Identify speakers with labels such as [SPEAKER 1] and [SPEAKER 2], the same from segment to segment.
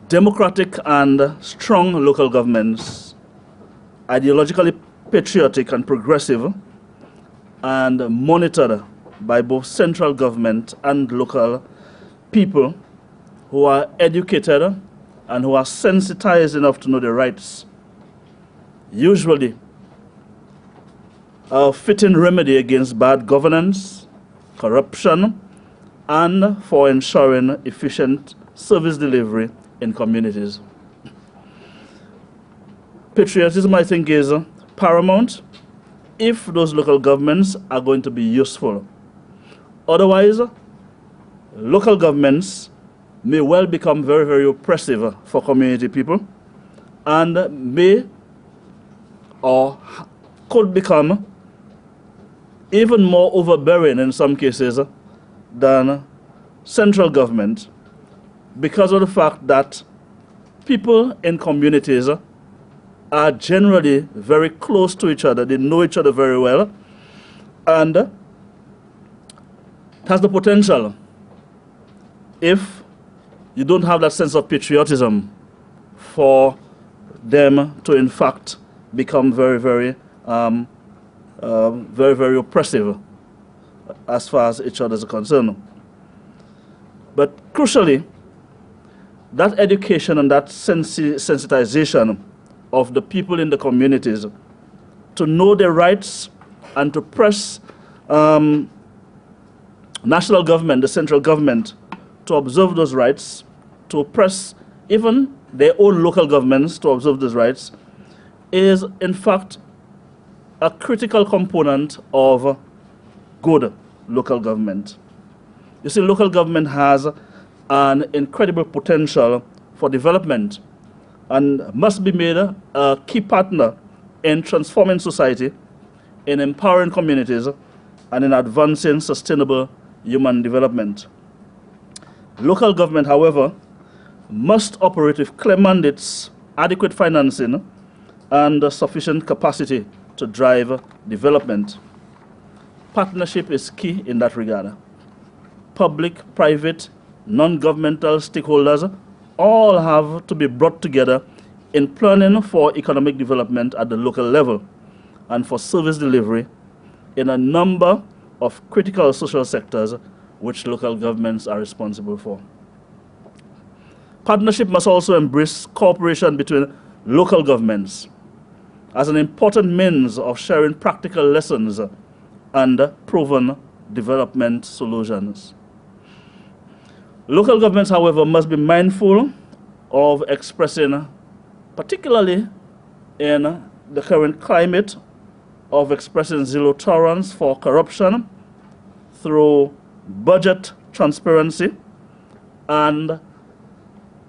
[SPEAKER 1] Democratic and strong local governments, ideologically patriotic and progressive, and monitored by both central government and local people who are educated and who are sensitized enough to know their rights, usually a fitting remedy against bad governance, corruption, and for ensuring efficient service delivery in communities. Patriotism, I think, is paramount if those local governments are going to be useful. Otherwise, local governments may well become very, very oppressive for community people and may or could become even more overbearing in some cases than central government, because of the fact that people in communities are generally very close to each other. They know each other very well, and it has the potential, if you don't have that sense of patriotism, for them to in fact become very, very, very oppressive as far as each other is concerned. But crucially, that education and that sensitization of the people in the communities to know their rights and to press national government, the central government, to observe those rights, to press even their own local governments to observe those rights, is in fact a critical component of good local government. You see, local government has an incredible potential for development and must be made a key partner in transforming society, in empowering communities, and in advancing sustainable human development. Local government, however, must operate with clear mandates, adequate financing, and sufficient capacity to drive development. Partnership is key in that regard. Public, private, non-governmental stakeholders all have to be brought together in planning for economic development at the local level and for service delivery in a number of critical social sectors which local governments are responsible for. Partnership must also embrace cooperation between local governments as an important means of sharing practical lessons and proven development solutions. Local governments, however, must be mindful of expressing, particularly in the current climate, of expressing zero tolerance for corruption through budget transparency and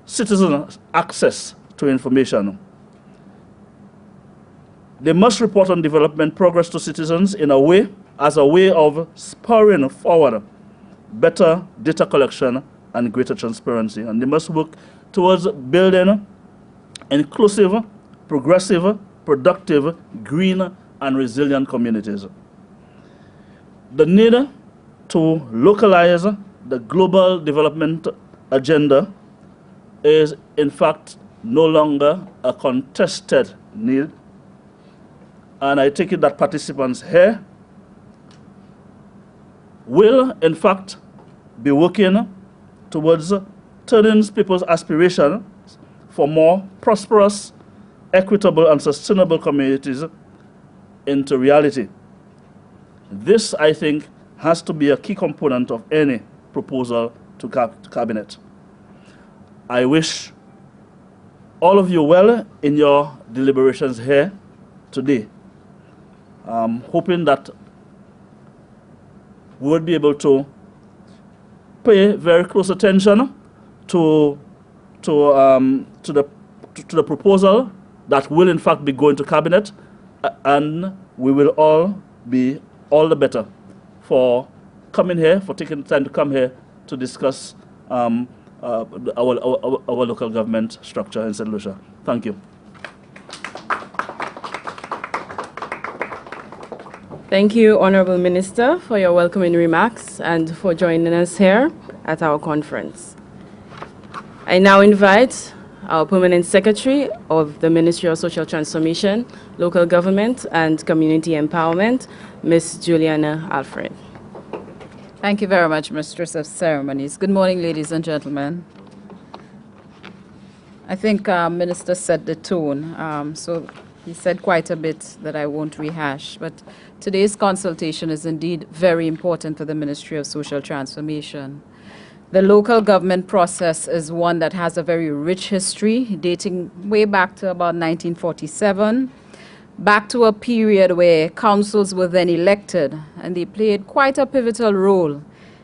[SPEAKER 1] citizen access to information. They must report on development progress to citizens in a way of spurring forward better data collection and greater transparency. And they must work towards building inclusive, progressive, productive, green, and resilient communities. The need to localize the global development agenda is, in fact, no longer a contested need. And I take it that participants here will, in fact, be working towards turning people's aspirations for more prosperous, equitable, and sustainable communities into reality. This, I think, has to be a key component of any proposal to Cabinet. I wish all of you well in your deliberations here today. Hoping that we would be able to pay very close attention to the proposal that will in fact be going to Cabinet, and we will all be all the better for coming here, for taking the time to come here to discuss our local government structure in St. Lucia. Thank you.
[SPEAKER 2] Thank you, Honorable Minister, for your welcoming remarks and for joining us here at our conference. I now invite our Permanent Secretary of the Ministry of Social Transformation, Local Government and Community Empowerment, Ms. Juliana Alfred.
[SPEAKER 3] Thank you very much, Mistress of Ceremonies. Good morning, ladies and gentlemen. I think Minister set the tone, so he said quite a bit that I won't rehash, but today's consultation is indeed very important for the Ministry of Social Transformation. The local government process is one that has a very rich history, dating way back to about 1947, back to a period where councils were then elected, and they played quite a pivotal role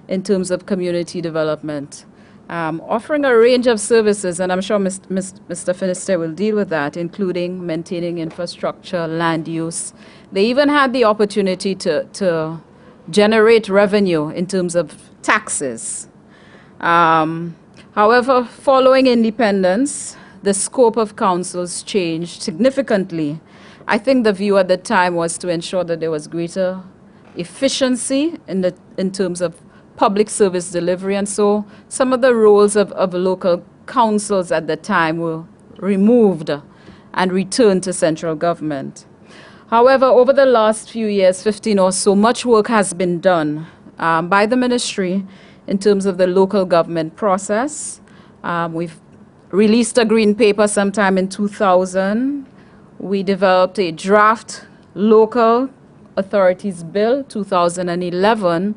[SPEAKER 3] in terms of community development, offering a range of services, and I'm sure Mr. Finisterre will deal with that, including maintaining infrastructure, land use. They even had the opportunity to generate revenue in terms of taxes. However, following independence, the scope of councils changed significantly. I think the view at the time was to ensure that there was greater efficiency in terms of public service delivery, and so some of the roles of local councils at the time were removed and returned to central government. However, over the last few years, 15 or so, much work has been done by the ministry in terms of the local government process. We've released a green paper sometime in 2000. We developed a draft local authorities bill, 2011,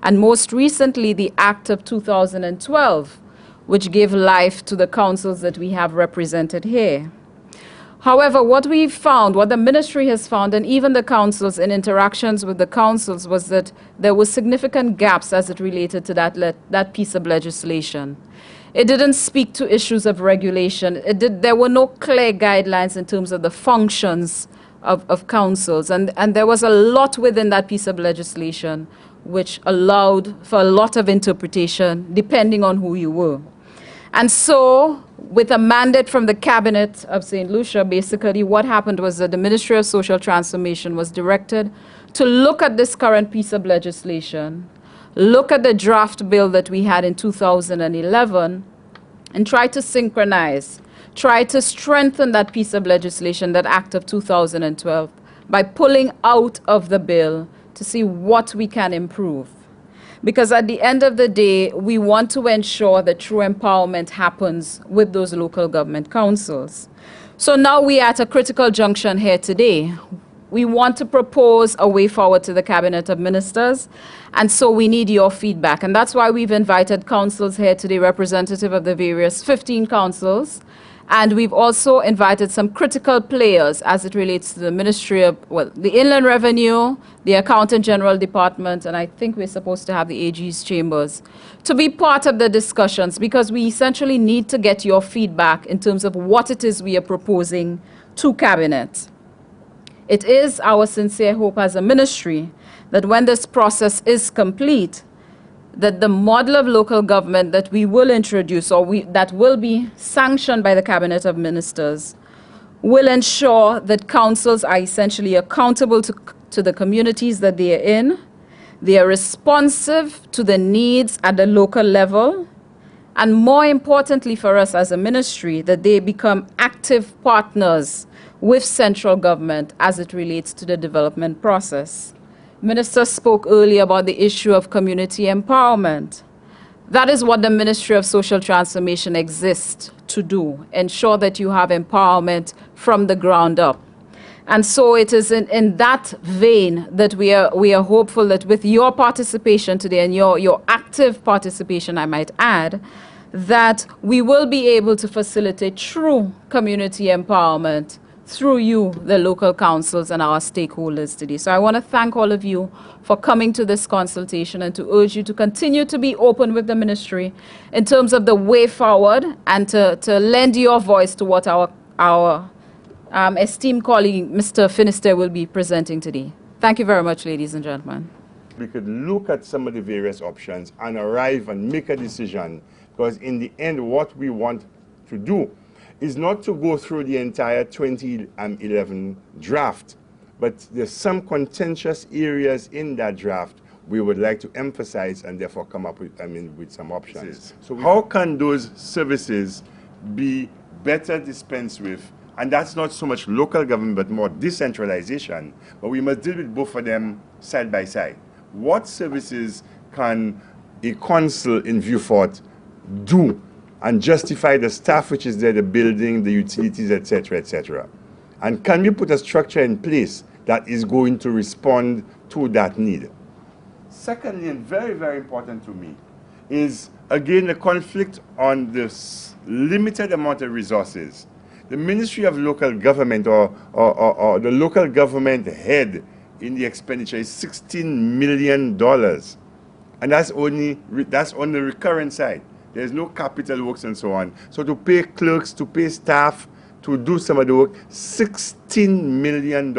[SPEAKER 3] and most recently the Act of 2012, which gave life to the councils that we have represented here. However, what we found, what the ministry has found, and even the councils in interactions with the councils, was that there were significant gaps as it related to that piece of legislation. It didn't speak to issues of regulation. There were no clear guidelines in terms of the functions of councils, and there was a lot within that piece of legislation which allowed for a lot of interpretation depending on who you were. And so, with a mandate from the Cabinet of St. Lucia, basically what happened was that the Ministry of Social Transformation was directed to look at this current piece of legislation, look at the draft bill that we had in 2011, and try to synchronize, try to strengthen that piece of legislation, that Act of 2012, by pulling out of the bill to see what we can improve. Because at the end of the day, we want to ensure that true empowerment happens with those local government councils. So now we are at a critical junction here today. We want to propose a way forward to the Cabinet of Ministers, and so we need your feedback. And that's why we've invited councils here today, representative of the various 15 councils, and we've also invited some critical players as it relates to the Ministry of, well, the Inland Revenue, the Accountant General Department, and I think we're supposed to have the AG's chambers, to be part of the discussions, because we essentially need to get your feedback in terms of what it is we are proposing to Cabinet. It is our sincere hope as a ministry that when this process is complete, that the model of local government that we will introduce, or that will be sanctioned by the Cabinet of Ministers, will ensure that councils are essentially accountable to the communities that they are in, they are responsive to the needs at the local level, and more importantly for us as a ministry, that they become active partners with central government as it relates to the development process. Minister spoke earlier about the issue of community empowerment. That is what the Ministry of Social Transformation exists to do, ensure that you have empowerment from the ground up. And so it is in that vein that we are hopeful that with your participation today, and your active participation, I might add, that we will be able to facilitate true community empowerment through you, the local councils and our stakeholders today. So I want to thank all of you for coming to this consultation and to urge you to continue to be open with the ministry in terms of the way forward, and to lend your voice to what our esteemed colleague, Mr. Finisterre, will be presenting today. Thank you very much, ladies and gentlemen.
[SPEAKER 4] We could look at some of the various options and arrive and make a decision, because in the end, what we want to do is not to go through the entire 2011 draft, but there's some contentious areas in that draft we would like to emphasize and therefore come up with, with some options. So how can those services be better dispensed with? And that's not so much local government, but more decentralization. But we must deal with both of them side by side. What services can a council in Vieux Fort do and justify the staff which is there, the building, the utilities, etc., etc.? And can we put a structure in place that is going to respond to that need? Secondly, and very, very important to me, is again the conflict on this limited amount of resources. The Ministry of Local Government or the local government head in the expenditure is $16 million. And that's on the recurrent side. There's no capital works and so on. So to pay clerks, to pay staff, to do some of the work, $16 million.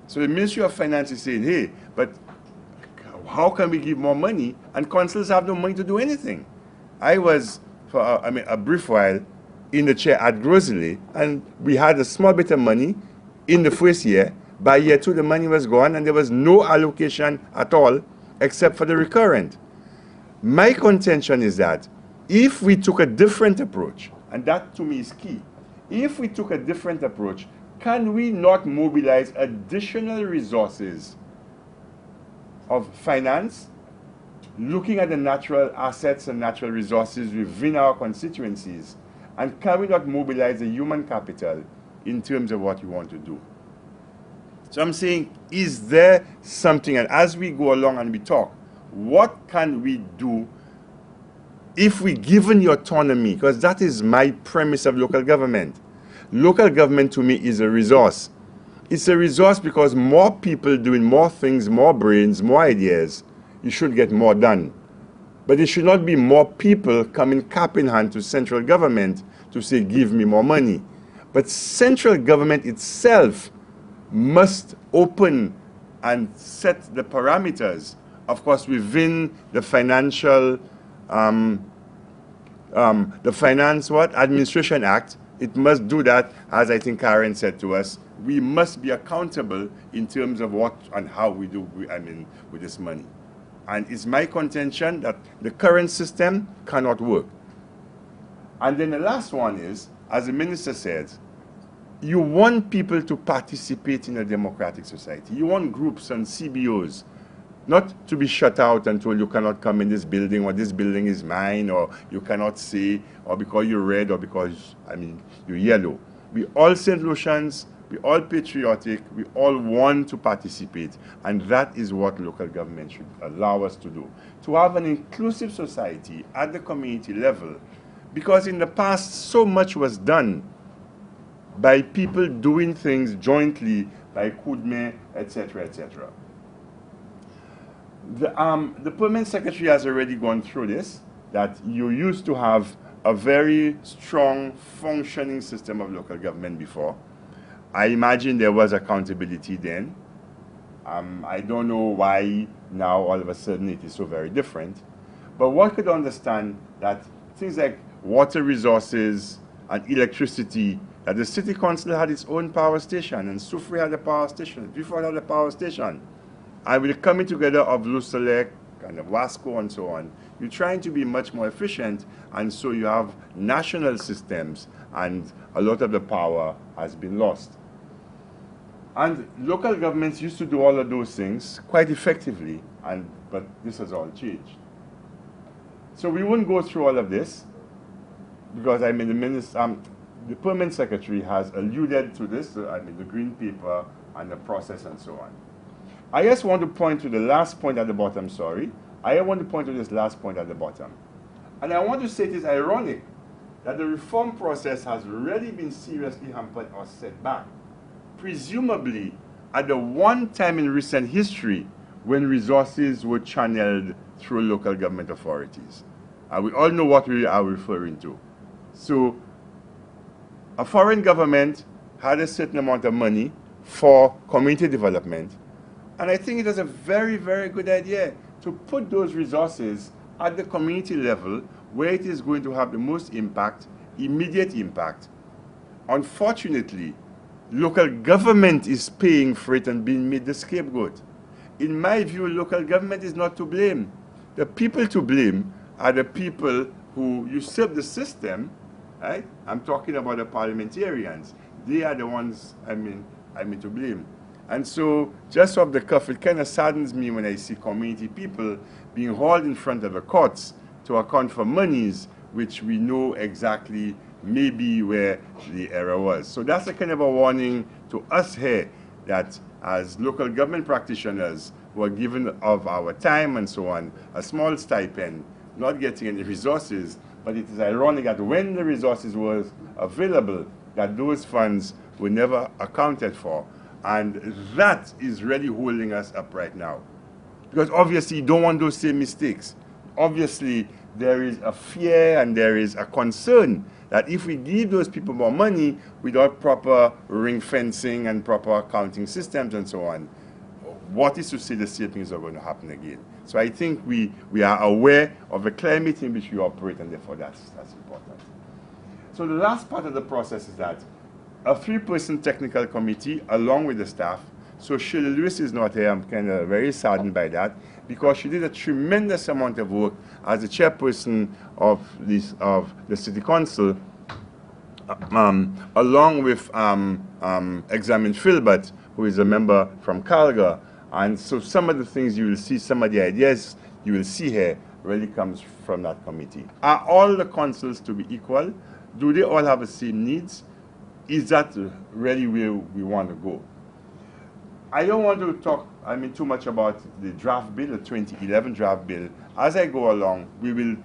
[SPEAKER 4] So the Ministry of Finance is saying, hey, but how can we give more money? And councils have no money to do anything. I was, for a brief while, in the chair at Grosley, and we had a small bit of money in the first year. By year two, the money was gone, and there was no allocation at all, except for the recurrent. My contention is that if we took a different approach, and that to me is key, if we took a different approach, can we not mobilize additional resources of finance, looking at the natural assets and natural resources within our constituencies, and can we not mobilize the human capital in terms of what we want to do? So I'm saying, is there something, and as we go along and we talk, what can we do if we given the autonomy? Because that is my premise of local government. Local government to me is a resource. It's a resource because more people doing more things, more brains, more ideas, you should get more done. But it should not be more people coming cap in hand to central government to say, give me more money. But central government itself must open and set the parameters, of course, within the financial, Administration Act. It must do that, as I think Karen said to us. We must be accountable in terms of what and how we do, with this money. And it's my contention that the current system cannot work. And then the last one is, as the minister said, you want people to participate in a democratic society. You want groups and CBOs not to be shut out and told you cannot come in this building, or this building is mine, or you cannot say, or because you're red, or because, you're yellow. We all St. Lucians, we all patriotic, we all want to participate, and that is what local government should allow us to do. To have an inclusive society at the community level, because in the past so much was done by people doing things jointly, by KUDME, etc., etc. The Permanent Secretary has already gone through this, that you used to have a very strong functioning system of local government before. I imagine there was accountability then. I don't know why now all of a sudden it is so very different. But one could understand that things like water resources and electricity, that the city council had its own power station, and Soufrière had a power station, before had a power station. And with the coming together of Lucelec and of Wasco and so on, you're trying to be much more efficient, and so you have national systems, and a lot of the power has been lost. And local governments used to do all of those things quite effectively, but this has all changed. So we won't go through all of this, because the Permanent Secretary has alluded to this, the Green Paper and the process and so on. I just want to point to the last point at the bottom, I want to point to this last point at the bottom. And I want to say it is ironic that the reform process has already been seriously hampered or set back, presumably at the one time in recent history when resources were channeled through local government authorities. And we all know what we are referring to. So a foreign government had a certain amount of money for community development. And I think it was a very, very good idea to put those resources at the community level where it is going to have the most impact, immediate impact. Unfortunately, local government is paying for it and being made the scapegoat. In my view, local government is not to blame. The people to blame are the people who usurp the system, right? I'm talking about the parliamentarians. They are the ones, I mean to blame. And so, just off the cuff, it kind of saddens me when I see community people being hauled in front of the courts to account for monies which we know exactly maybe where the error was. So that's a kind of a warning to us here that as local government practitioners who are given of our time and so on, a small stipend, not getting any resources, but it is ironic that when the resources were available, that those funds were never accounted for. And that is really holding us up right now. Because obviously you don't want those same mistakes. Obviously there is a fear and there is a concern that if we give those people more money without proper ring fencing and proper accounting systems and so on, what is to say the same things are going to happen again? So I think we are aware of the climate in which we operate, and therefore that's important. So the last part of the process is that a 3-person technical committee along with the staff. So Shirley Lewis is not here. I'm kind of very saddened by that because she did a tremendous amount of work as the chairperson of the City Council, along with Examine Philbert, who is a member from Calgary. And so some of the things you will see, some of the ideas you will see here really comes from that committee. Are all the councils to be equal? Do they all have the same needs? Is that really where we want to go? I don't want to talk, too much about the draft bill, the 2011 draft bill. As I go along, we will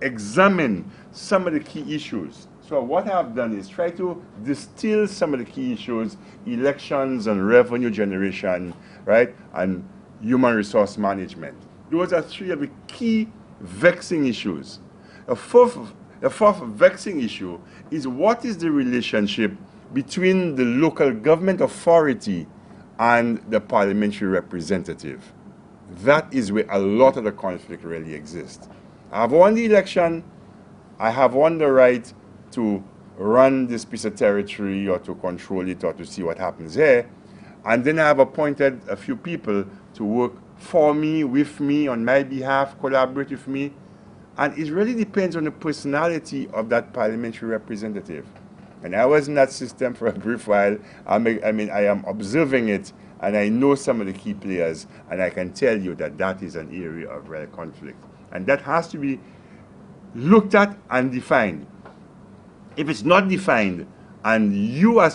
[SPEAKER 4] examine some of the key issues. So what I've done is try to distill some of the key issues: elections and revenue generation, right, and human resource management. Those are 3 of the key vexing issues. The fourth vexing issue is what is the relationship between the local government authority and the parliamentary representative. That is where a lot of the conflict really exists. I have won the election, I have won the right to run this piece of territory or to control it or to see what happens there, and then I have appointed a few people to work for me, with me, on my behalf, collaborate with me, and it really depends on the personality of that parliamentary representative. And I was in that system for a brief while. I am observing it, and I know some of the key players, and I can tell you that that is an area of real conflict. And that has to be looked at and defined. If it's not defined, and you as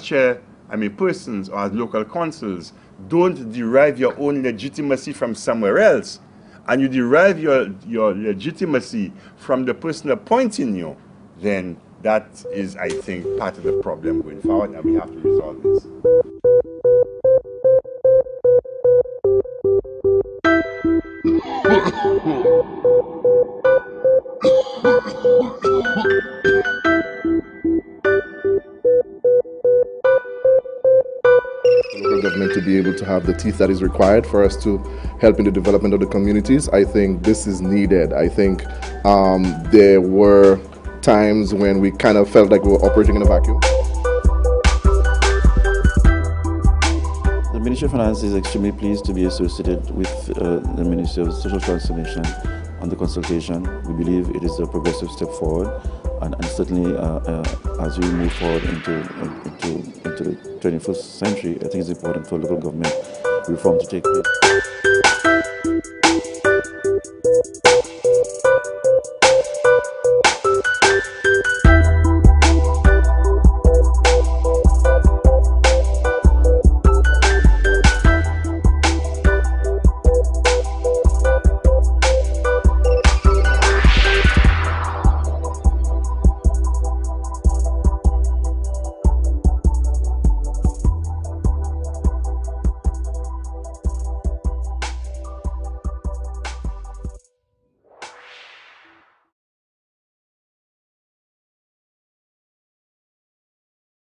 [SPEAKER 4] persons or as local councils don't derive your own legitimacy from somewhere else, and you derive your legitimacy from the person appointing you, then that is, I think, part of the problem going forward, and we have to resolve this.
[SPEAKER 5] Local government to be able to have the teeth that is required for us to help in the development of the communities. I think this is needed. I think there were times when we kind of felt like we were operating in a vacuum.
[SPEAKER 6] The Ministry of Finance is extremely pleased to be associated with the Ministry of Social Transformation on the consultation. We believe it is a progressive step forward, and certainly as we move forward into the 21st century, I think it's important for local government reform to take place.